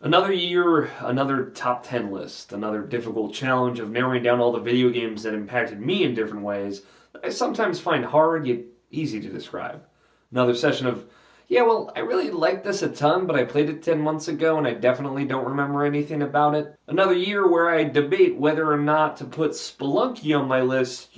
Another year, another top 10 list, another difficult challenge of narrowing down all the video games that impacted me in different ways that I sometimes find hard yet easy to describe. Another session of, yeah, well, I really liked this a ton, but I played it 10 months ago and I definitely don't remember anything about it. Another year where I debate whether or not to put Spelunky on my list,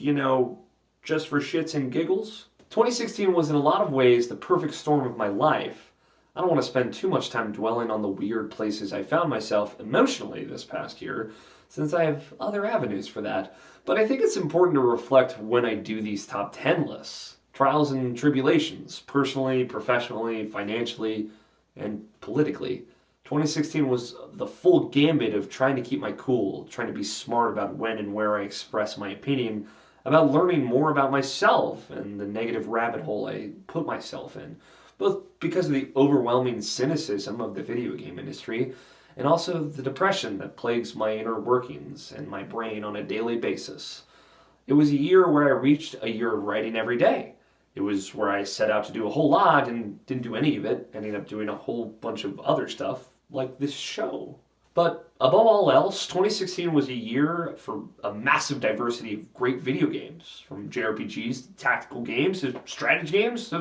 just for shits and giggles. 2016 was in a lot of ways the perfect storm of my life. I don't want to spend too much time dwelling on the weird places I found myself emotionally this past year, since I have other avenues for that. But I think it's important to reflect when I do these top 10 lists. Trials and tribulations, personally, professionally, financially, and politically. 2016 was the full gambit of trying to keep my cool, trying to be smart about when and where I express my opinion, about learning more about myself and the negative rabbit hole I put myself in, both because of the overwhelming cynicism of the video game industry and also the depression that plagues my inner workings and my brain on a daily basis. It was a year where I reached a year of writing every day. It was where I set out to do a whole lot and didn't do any of it, ending up doing a whole bunch of other stuff, like this show. But above all else, 2016 was a year for a massive diversity of great video games, from JRPGs to tactical games to strategy games to,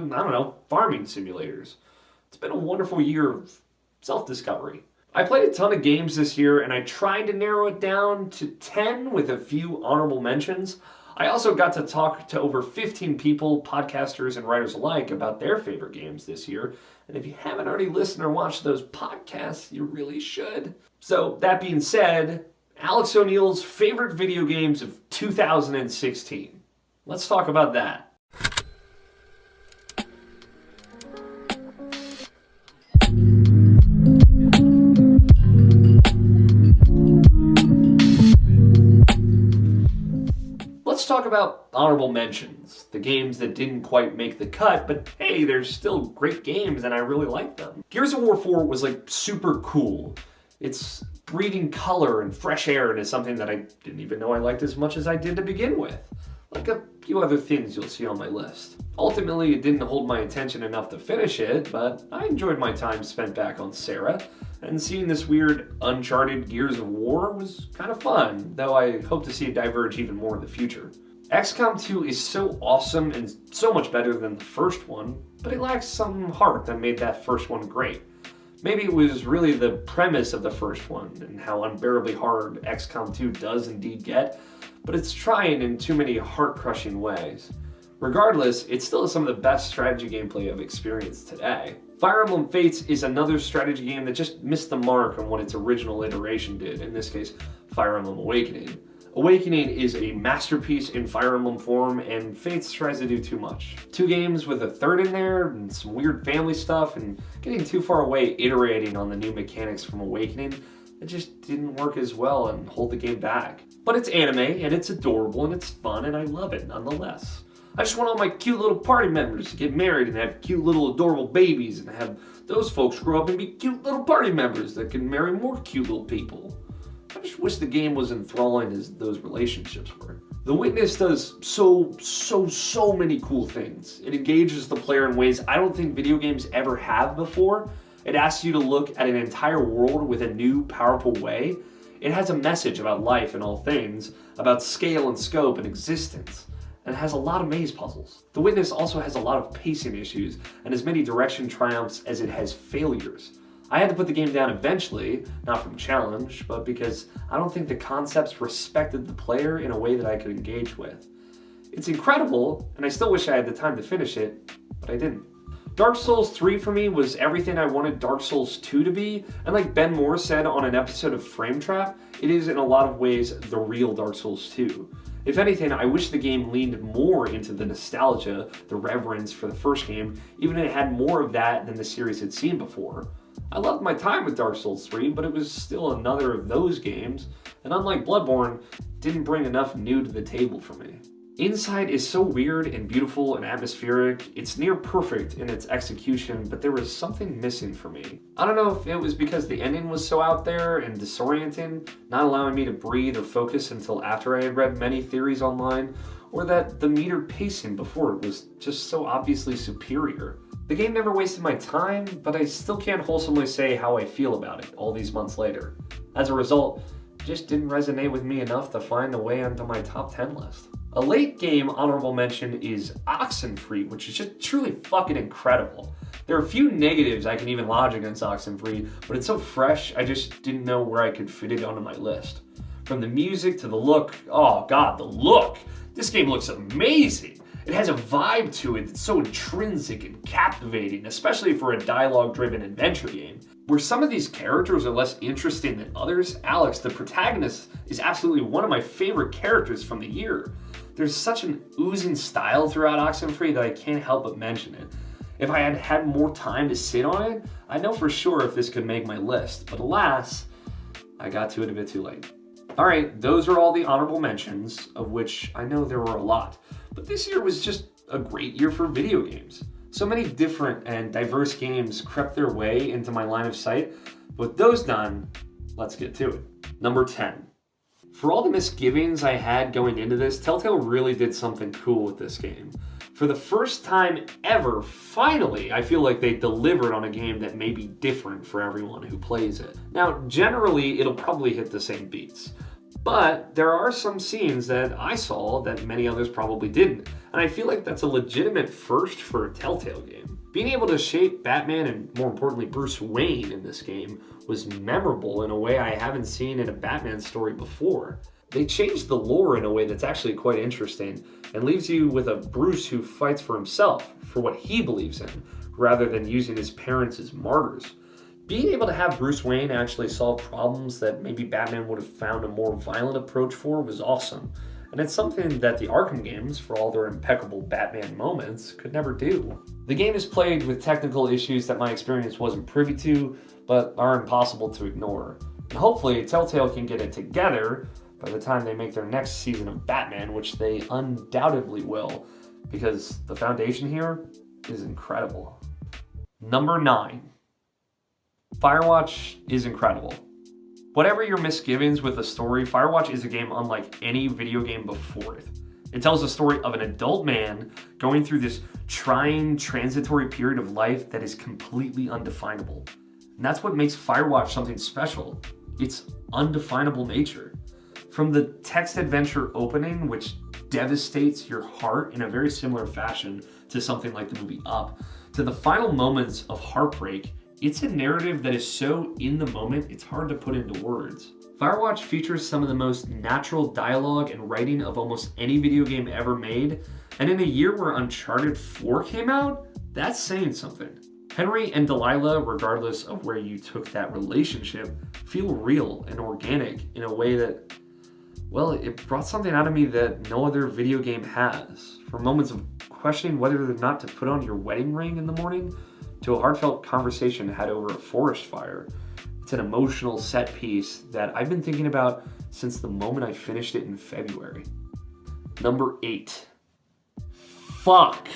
farming simulators. It's been a wonderful year of self-discovery. I played a ton of games this year, and I tried to narrow it down to 10 with a few honorable mentions. I also got to talk to over 15 people, podcasters and writers alike, about their favorite games this year. And if you haven't already listened or watched those podcasts, you really should. So, that being said, Alex O'Neill's favorite video games of 2016. Let's talk about that. Let's talk about honorable mentions, the games that didn't quite make the cut, but hey, they're still great games and I really like them. Gears of War 4 was super cool. It's breathing color and fresh air into something that I didn't even know I liked as much as I did to begin with. Like a few other things you'll see on my list. Ultimately, it didn't hold my attention enough to finish it, but I enjoyed my time spent back on Sarah, and seeing this weird Uncharted Gears of War was kind of fun, though I hope to see it diverge even more in the future. XCOM 2 is so awesome and so much better than the first one, but it lacks some heart that made that first one great. Maybe it was really the premise of the first one and how unbearably hard XCOM 2 does indeed get, but it's trying in too many heart-crushing ways. Regardless, it still is some of the best strategy gameplay I've experienced today. Fire Emblem Fates is another strategy game that just missed the mark on what its original iteration did, in this case, Fire Emblem Awakening. Awakening is a masterpiece in Fire Emblem form, and Fates tries to do too much. 2 games with a third in there, and some weird family stuff, and getting too far away iterating on the new mechanics from Awakening, it just didn't work as well and hold the game back. But it's anime, and it's adorable, and it's fun, and I love it nonetheless. I just want all my cute little party members to get married and have cute little adorable babies, and have those folks grow up and be cute little party members that can marry more cute little people. I just wish the game was enthralling as those relationships were. The Witness does so many cool things. It engages the player in ways I don't think video games ever have before. It asks you to look at an entire world with a new, powerful way. It has a message about life and all things, about scale and scope and existence, and it has a lot of maze puzzles. The Witness also has a lot of pacing issues and as many direction triumphs as it has failures. I had to put the game down eventually, not from challenge, but because I don't think the concepts respected the player in a way that I could engage with. It's incredible, and I still wish I had the time to finish it, but I didn't. Dark Souls 3 for me was everything I wanted Dark Souls 2 to be, and like Ben Moore said on an episode of Frame Trap, it is in a lot of ways the real Dark Souls 2. If anything, I wish the game leaned more into the nostalgia, the reverence for the first game, even if it had more of that than the series had seen before. I loved my time with Dark Souls 3, but it was still another of those games, and unlike Bloodborne, didn't bring enough new to the table for me. Inside is so weird and beautiful and atmospheric. It's near perfect in its execution, but there was something missing for me. I don't know if it was because the ending was so out there and disorienting, not allowing me to breathe or focus until after I had read many theories online, or that the metered pacing before it was just so obviously superior. The game never wasted my time, but I still can't wholesomely say how I feel about it all these months later. As a result, it just didn't resonate with me enough to find a way onto my top 10 list. A late game honorable mention is Oxenfree, which is just truly fucking incredible. There are a few negatives I can even lodge against Oxenfree, but it's so fresh, I just didn't know where I could fit it onto my list. From the music to the look, oh god, the look! This game looks amazing! It has a vibe to it that's so intrinsic and captivating, especially for a dialogue-driven adventure game. Where some of these characters are less interesting than others, Alex, the protagonist, is absolutely one of my favorite characters from the year. There's such an oozing style throughout Oxenfree that I can't help but mention it. If I had had more time to sit on it, I know for sure if this could make my list, but alas, I got to it a bit too late. Alright, those are all the honorable mentions, of which I know there were a lot. But this year was just a great year for video games. So many different and diverse games crept their way into my line of sight. But with those done, let's get to it. Number 10. For all the misgivings I had going into this, Telltale really did something cool with this game. For the first time ever, finally, I feel like they delivered on a game that may be different for everyone who plays it. Now, generally, it'll probably hit the same beats. But there are some scenes that I saw that many others probably didn't, and I feel like that's a legitimate first for a Telltale game. Being able to shape Batman and, more importantly, Bruce Wayne in this game was memorable in a way I haven't seen in a Batman story before. They changed the lore in a way that's actually quite interesting and leaves you with a Bruce who fights for himself, for what he believes in, rather than using his parents as martyrs. Being able to have Bruce Wayne actually solve problems that maybe Batman would have found a more violent approach for was awesome. And it's something that the Arkham games, for all their impeccable Batman moments, could never do. The game is plagued with technical issues that my experience wasn't privy to, but are impossible to ignore. And hopefully, Telltale can get it together by the time they make their next season of Batman, which they undoubtedly will, because the foundation here is incredible. Number 9. Firewatch is incredible. Whatever your misgivings with the story, Firewatch is a game unlike any video game before it. It tells the story of an adult man going through this trying, transitory period of life that is completely undefinable. And that's what makes Firewatch something special. Its undefinable nature. From the text adventure opening, which devastates your heart in a very similar fashion to something like the movie Up, to the final moments of heartbreak, it's a narrative that is so in the moment, it's hard to put into words. Firewatch features some of the most natural dialogue and writing of almost any video game ever made, and in a year where Uncharted 4 came out, that's saying something. Henry and Delilah, regardless of where you took that relationship, feel real and organic in a way that, well, it brought something out of me that no other video game has. From moments of questioning whether or not to put on your wedding ring in the morning, to a heartfelt conversation had over a forest fire. It's an emotional set piece that I've been thinking about since the moment I finished it in February. Number 8. Fuck.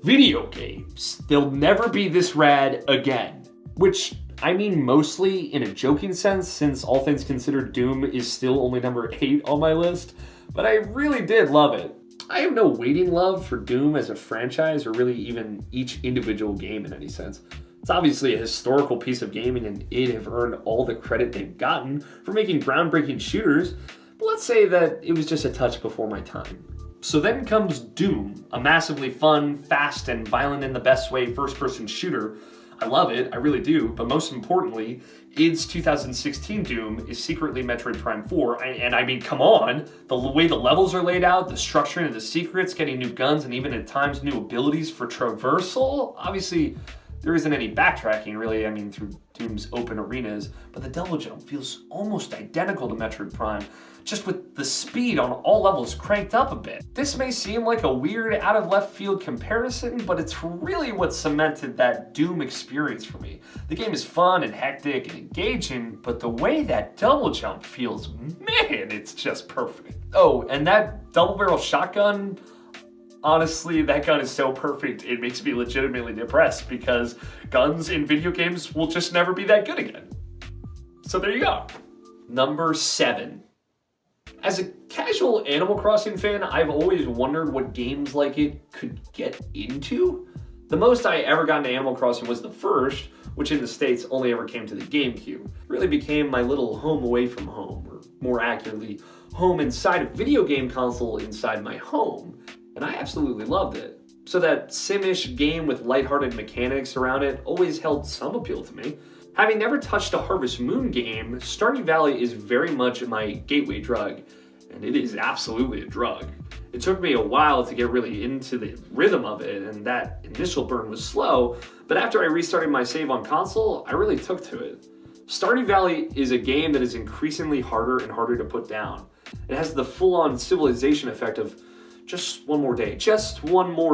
Video games. They'll never be this rad again. Which, I mean mostly in a joking sense, since all things considered, Doom is still only number 8 on my list, but I really did love it. I have no waiting love for Doom as a franchise or really even each individual game in any sense. It's obviously a historical piece of gaming and id have earned all the credit they've gotten for making groundbreaking shooters, but let's say that it was just a touch before my time. So then comes Doom, a massively fun, fast, and violent in the best way first-person shooter. I love it, I really do, but most importantly, id's 2016 Doom is secretly Metroid Prime 4, and I mean, come on! The way the levels are laid out, the structuring of the secrets, getting new guns, and even at times new abilities for traversal. Obviously, there isn't any backtracking really, I mean, through Doom's open arenas, but the double jump feels almost identical to Metroid Prime, just with the speed on all levels cranked up a bit. This may seem like a weird out of left field comparison, but it's really what cemented that Doom experience for me. The game is fun and hectic and engaging, but the way that double jump feels, man, it's just perfect. Oh, and that double barrel shotgun, honestly, that gun is so perfect, it makes me legitimately depressed because guns in video games will just never be that good again. So there you go. Number 7. As a casual Animal Crossing fan, I've always wondered what games like it could get into. The most I ever got into Animal Crossing was the first, which in the States only ever came to the GameCube. It really became my little home away from home, or more accurately, home inside a video game console inside my home, and I absolutely loved it. So that sim-ish game with lighthearted mechanics around it always held some appeal to me. Having never touched a Harvest Moon game, Stardew Valley is very much my gateway drug, and it is absolutely a drug. It took me a while to get really into the rhythm of it, and that initial burn was slow, but after I restarted my save on console, I really took to it. Stardew Valley is a game that is increasingly harder and harder to put down. It has the full-on civilization effect of just one more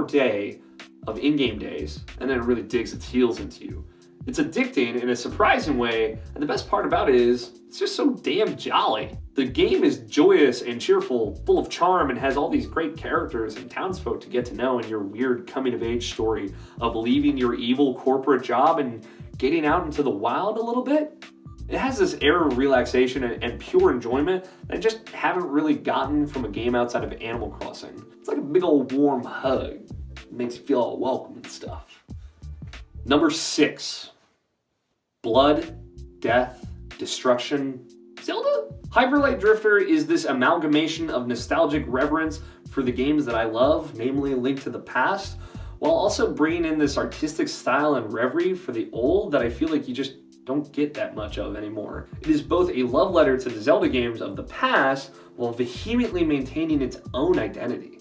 day of in-game days, and then it really digs its heels into you. It's addicting in a surprising way, and the best part about it is, it's just so damn jolly. The game is joyous and cheerful, full of charm, and has all these great characters and townsfolk to get to know in your weird coming-of-age story of leaving your evil corporate job and getting out into the wild a little bit. It has this air of relaxation and pure enjoyment that I just haven't really gotten from a game outside of Animal Crossing. It's like a big old warm hug. It makes you feel all welcome and stuff. Number 6. Blood, death, destruction, Zelda? Hyper Light Drifter is this amalgamation of nostalgic reverence for the games that I love, namely Link to the Past, while also bringing in this artistic style and reverie for the old that I feel like you just don't get that much of anymore. It is both a love letter to the Zelda games of the past while vehemently maintaining its own identity.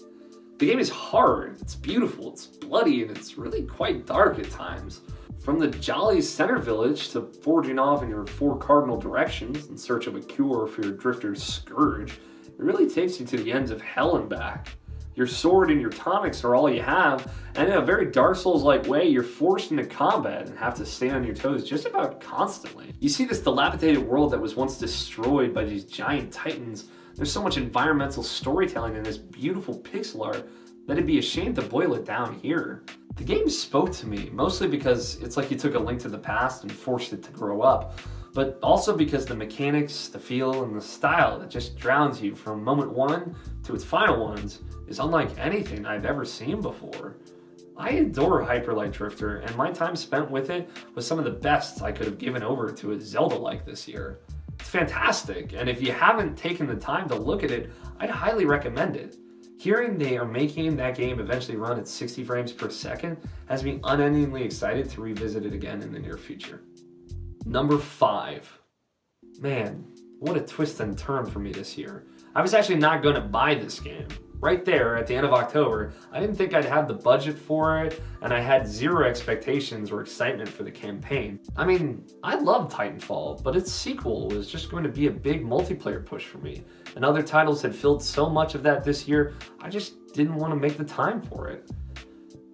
The game is hard, it's beautiful, it's bloody, and it's really quite dark at times. From the jolly center village to forging off in your 4 cardinal directions in search of a cure for your drifter's scourge, it really takes you to the ends of hell and back. Your sword and your tonics are all you have, and in a very Dark Souls-like way, you're forced into combat and have to stay on your toes just about constantly. You see this dilapidated world that was once destroyed by these giant titans. There's so much environmental storytelling in this beautiful pixel art that it'd be a shame to boil it down here. The game spoke to me, mostly because it's like you took a Link to the Past and forced it to grow up, but also because the mechanics, the feel, and the style that just drowns you from moment 1 to its final ones is unlike anything I've ever seen before. I adore Hyper Light Drifter, and my time spent with it was some of the best I could have given over to a Zelda like this year. It's fantastic, and if you haven't taken the time to look at it, I'd highly recommend it. Hearing they are making that game eventually run at 60 frames per second has me unendingly excited to revisit it again in the near future. Number 5. Man, what a twist and turn for me this year. I was actually not going to buy this game. Right there at the end of October, I didn't think I'd have the budget for it, and I had zero expectations or excitement for the campaign. I mean, I love Titanfall, but its sequel was just going to be a big multiplayer push for me, and other titles had filled so much of that this year, I just didn't want to make the time for it.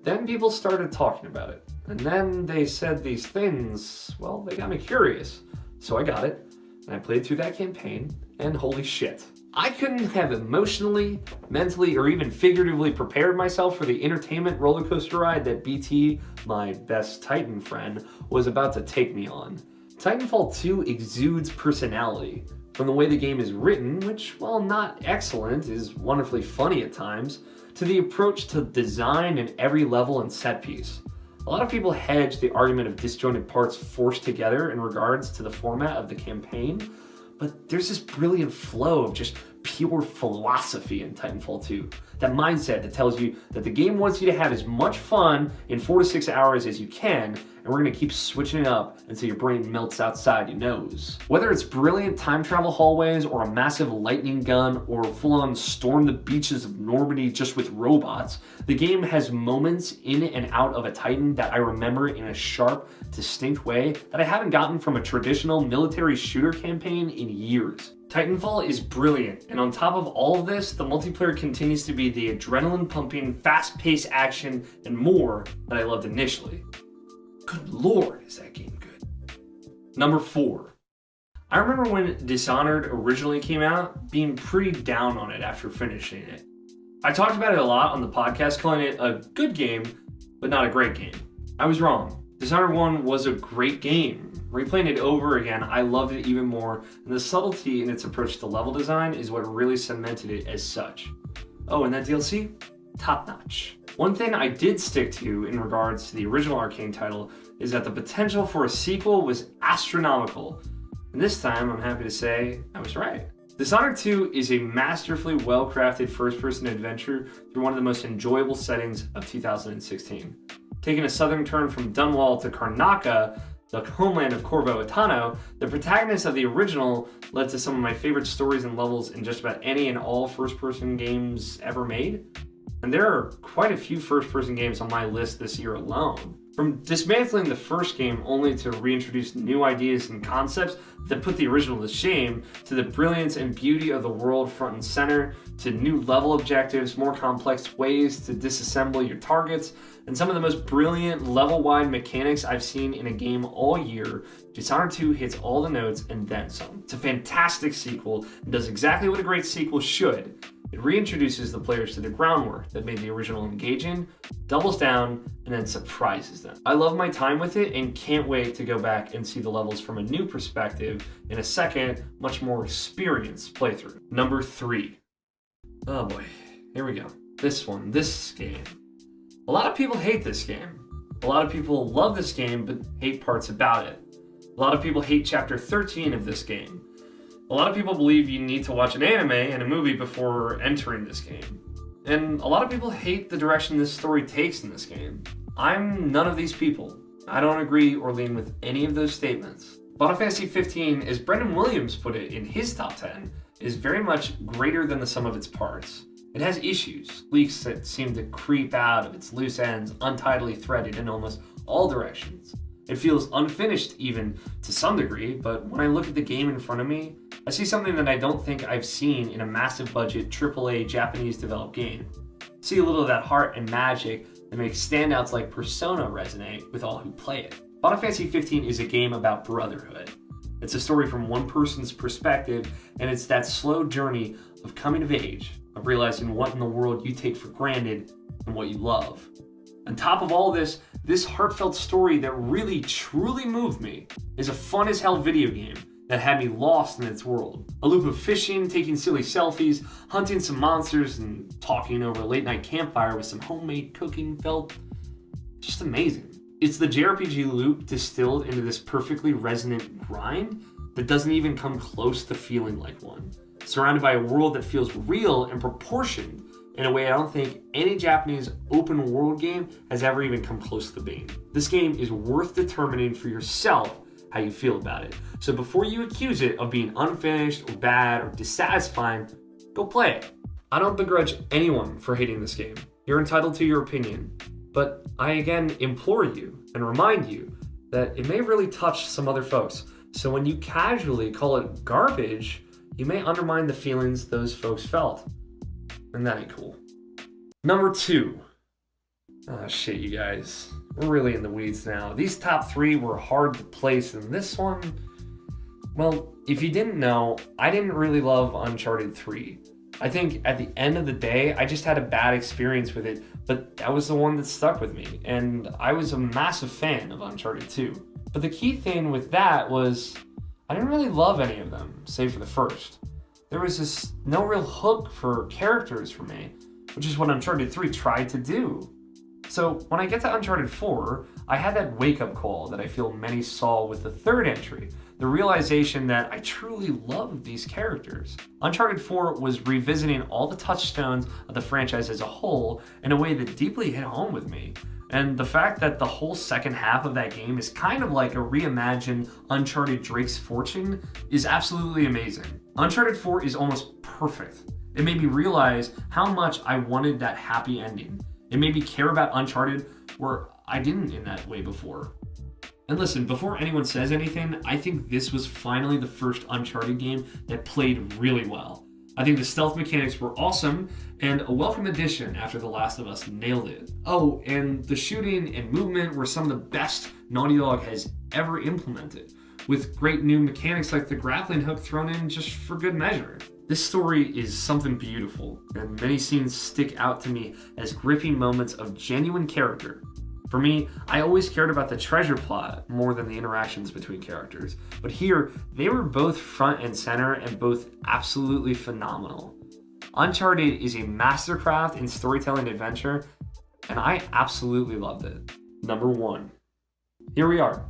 Then people started talking about it, and then they said these things, well, they got me curious. So I got it, and I played through that campaign, and holy shit. I couldn't have emotionally, mentally, or even figuratively prepared myself for the entertainment roller coaster ride that BT, my best Titan friend, was about to take me on. Titanfall 2 exudes personality. From the way the game is written, which, while not excellent, is wonderfully funny at times, to the approach to design in every level and set piece. A lot of people hedge the argument of disjointed parts forced together in regards to the format of the campaign, but there's this brilliant flow of just pure philosophy in Titanfall 2. That mindset that tells you that the game wants you to have as much fun in 4 to 6 hours as you can, and we're gonna keep switching it up until your brain melts outside your nose. Whether it's brilliant time travel hallways, or a massive lightning gun, or full-on storm the beaches of Normandy just with robots, the game has moments in and out of a Titan that I remember in a sharp, distinct way that I haven't gotten from a traditional military shooter campaign in years. Titanfall is brilliant, and on top of all of this, the multiplayer continues to be the adrenaline-pumping, fast-paced action and more that I loved initially. Good lord, is that game good. Number 4. I remember when Dishonored originally came out, being pretty down on it after finishing it. I talked about it a lot on the podcast, calling it a good game, but not a great game. I was wrong. Dishonored 1 was a great game. Replaying it over again, I loved it even more, and the subtlety in its approach to level design is what really cemented it as such. Oh, and that DLC? top-notch. One thing I did stick to in regards to the original Arcane title is that the potential for a sequel was astronomical. And this time, I'm happy to say I was right. Dishonored 2 is a masterfully well-crafted first-person adventure through one of the most enjoyable settings of 2016. Taking a southern turn from Dunwall to Karnaca, the homeland of Corvo Attano, the protagonist of the original led to some of my favorite stories and levels in just about any and all first-person games ever made. And there are quite a few first-person games on my list this year alone. From dismantling the first game only to reintroduce new ideas and concepts that put the original to shame, to the brilliance and beauty of the world front and center, to new level objectives, more complex ways to disassemble your targets, and some of the most brilliant level-wide mechanics I've seen in a game all year, Dishonored 2 hits all the notes and then some. It's a fantastic sequel and does exactly what a great sequel should. It reintroduces the players to the groundwork that made the original engaging, doubles down, and then surprises them. I love my time with it and can't wait to go back and see the levels from a new perspective in a second, much more experienced playthrough. Number 3. Oh boy, here we go. This game. A lot of people hate this game. A lot of people love this game but hate parts about it. A lot of people hate Chapter 13 of this game. A lot of people believe you need to watch an anime and a movie before entering this game. And a lot of people hate the direction this story takes in this game. I'm none of these people. I don't agree or lean with any of those statements. Final Fantasy 15, as Brendan Williams put it in his top 10, is very much greater than the sum of its parts. It has issues, leaks that seem to creep out of its loose ends, untidily threaded in almost all directions. It feels unfinished even to some degree, but when I look at the game in front of me, I see something that I don't think I've seen in a massive budget AAA Japanese developed game. See a little of that heart and magic that makes standouts like Persona resonate with all who play it. Final Fantasy 15 is a game about brotherhood. It's a story from one person's perspective, and it's that slow journey of coming of age, of realizing what in the world you take for granted and what you love. On top of all this heartfelt story that really truly moved me is a fun as hell video game that had me lost in its world. A loop of fishing, taking silly selfies, hunting some monsters, and talking over a late night campfire with some homemade cooking felt just amazing. It's the JRPG loop distilled into this perfectly resonant grind that doesn't even come close to feeling like one. Surrounded by a world that feels real and proportioned in a way I don't think any Japanese open world game has ever even come close to being. This game is worth determining for yourself how you feel about it. So before you accuse it of being unfinished or bad or dissatisfying, go play it. I don't begrudge anyone for hating this game. You're entitled to your opinion. But I again implore you and remind you that it may really touch some other folks. So when you casually call it garbage, you may undermine the feelings those folks felt. And that ain't cool. Number 2. Oh shit, you guys. We're really in the weeds now. These top 3 were hard to place, and this one, well, if you didn't know, I didn't really love Uncharted 3. I think at the end of the day, I just had a bad experience with it, but that was the one that stuck with me, and I was a massive fan of Uncharted 2. But the key thing with that was, I didn't really love any of them, save for the first. There was just no real hook for characters for me, which is what Uncharted 3 tried to do. So when I get to Uncharted 4, I had that wake-up call that I feel many saw with the third entry, the realization that I truly loved these characters. Uncharted 4 was revisiting all the touchstones of the franchise as a whole in a way that deeply hit home with me. And the fact that the whole second half of that game is kind of like a reimagined Uncharted Drake's Fortune is absolutely amazing. Uncharted 4 is almost perfect. It made me realize how much I wanted that happy ending. It made me care about Uncharted where I didn't in that way before. And listen, before anyone says anything, I think this was finally the first Uncharted game that played really well. I think the stealth mechanics were awesome, and a welcome addition after The Last of Us nailed it. Oh, and the shooting and movement were some of the best Naughty Dog has ever implemented, with great new mechanics like the grappling hook thrown in just for good measure. This story is something beautiful, and many scenes stick out to me as gripping moments of genuine character. For me, I always cared about the treasure plot more than the interactions between characters, but here, they were both front and center and both absolutely phenomenal. Uncharted is a mastercraft in storytelling adventure, and I absolutely loved it. Number 1. Here we are.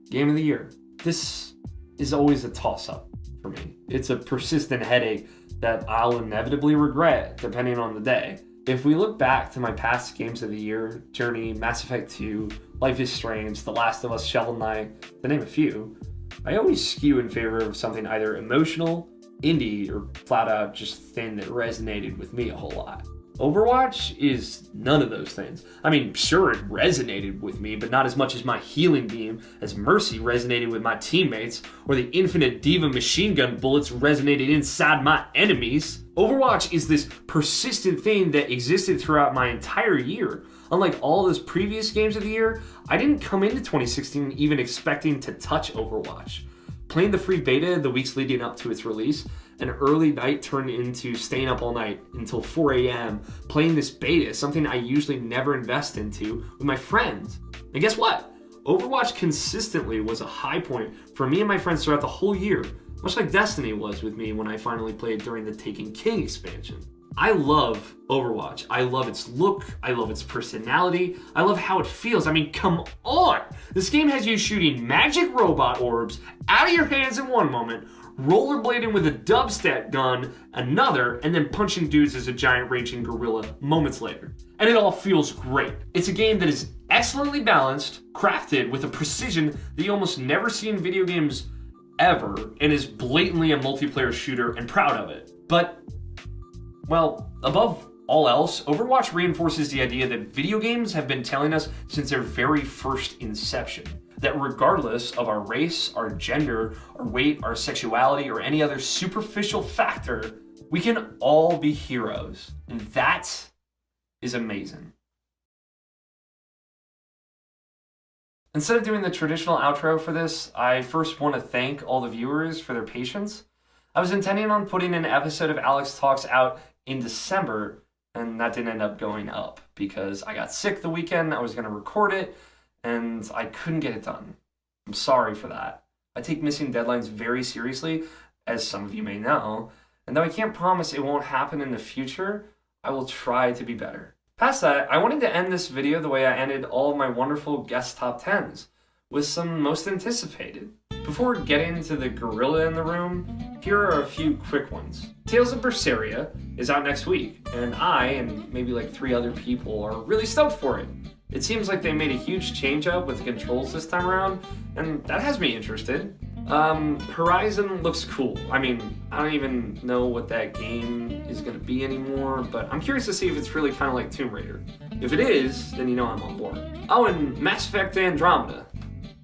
Game of the year. This is always a toss-up for me. It's a persistent headache that I'll inevitably regret depending on the day. If we look back to my past games of the year, Journey, Mass Effect 2, Life is Strange, The Last of Us, Shovel Knight, to name a few, I always skew in favor of something either emotional, indie, or flat out just thing that resonated with me a whole lot. Overwatch is none of those things. I mean, sure, it resonated with me, but not as much as my healing beam, as Mercy resonated with my teammates, or the infinite diva machine gun bullets resonated inside my enemies. Overwatch is this persistent thing that existed throughout my entire year. Unlike all those previous games of the year, I didn't come into 2016 even expecting to touch Overwatch. Playing the free beta the weeks leading up to its release, an early night turned into staying up all night until 4 a.m. playing this beta, something I usually never invest into, with my friends. And guess what? Overwatch consistently was a high point for me and my friends throughout the whole year, much like Destiny was with me when I finally played during the Taken King expansion. I love Overwatch. I love its look. I love its personality. I love how it feels. I mean, come on! This game has you shooting magic robot orbs out of your hands in one moment, rollerblading with a dubstep gun another, and then punching dudes as a giant raging gorilla moments later. And it all feels great. It's a game that is excellently balanced, crafted with a precision that you almost never see in video games ever, and is blatantly a multiplayer shooter, and proud of it. But, well, above all else, Overwatch reinforces the idea that video games have been telling us since their very first inception, that regardless of our race, our gender, our weight, our sexuality, or any other superficial factor, we can all be heroes. And that is amazing. Instead of doing the traditional outro for this, I first want to thank all the viewers for their patience. I was intending on putting an episode of Alex Talks out in December, and that didn't end up going up because I got sick the weekend I was going to record it, and I couldn't get it done. I'm sorry for that. I take missing deadlines very seriously, as some of you may know, and though I can't promise it won't happen in the future, I will try to be better. Past that, I wanted to end this video the way I ended all of my wonderful guest top 10s, with some most anticipated. Before getting into the gorilla in the room, here are a few quick ones. Tales of Berseria is out next week, and I, and maybe like 3 other people, are really stoked for it. It seems like they made a huge change up with the controls this time around, and that has me interested. Horizon looks cool. I mean, I don't even know what that game is going to be anymore, but I'm curious to see if it's really kind of like Tomb Raider. If it is, then you know I'm on board. Oh, and Mass Effect Andromeda.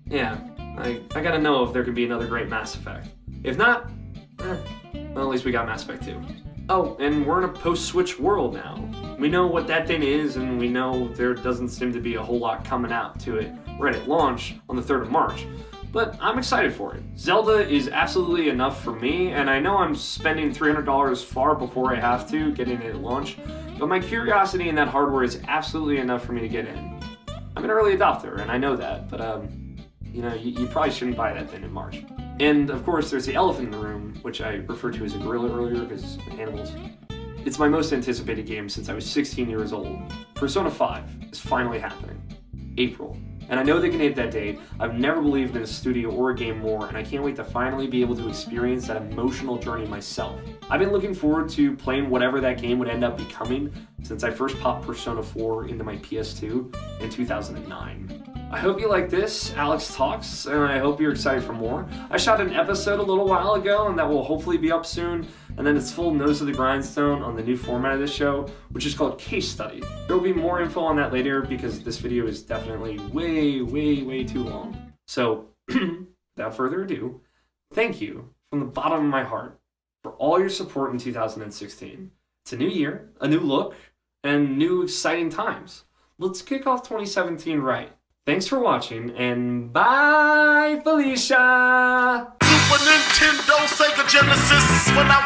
Yeah, I gotta know if there could be another great Mass Effect. If not, well, at least we got Mass Effect 2. Oh, and we're in a post-Switch world now. We know what that thing is, and we know there doesn't seem to be a whole lot coming out to it right at launch on the 3rd of March. But I'm excited for it. Zelda is absolutely enough for me, and I know I'm spending $300 far before I have to getting it at launch, but my curiosity in that hardware is absolutely enough for me to get in. I'm an early adopter, and I know that, but you know, you probably shouldn't buy that thing in March. And of course, there's the elephant in the room, which I referred to as a gorilla earlier because animals. It's my most anticipated game since I was 16 years old. Persona 5 is finally happening. April. And I know they can hit that date. I've never believed in a studio or a game more, and I can't wait to finally be able to experience that emotional journey myself. I've been looking forward to playing whatever that game would end up becoming since I first popped Persona 4 into my PS2 in 2009. I hope you like this, Alex Talks, and I hope you're excited for more. I shot an episode a little while ago, and that will hopefully be up soon, and then it's full nose to the grindstone on the new format of this show, which is called Case Study. There will be more info on that later because this video is definitely way too long. So, without further ado, thank you from the bottom of my heart for all your support in 2016. It's a new year, a new look, and new exciting times. Let's kick off 2017 right. Thanks for watching, and bye, Felicia! Super Nintendo, Sega Genesis, when I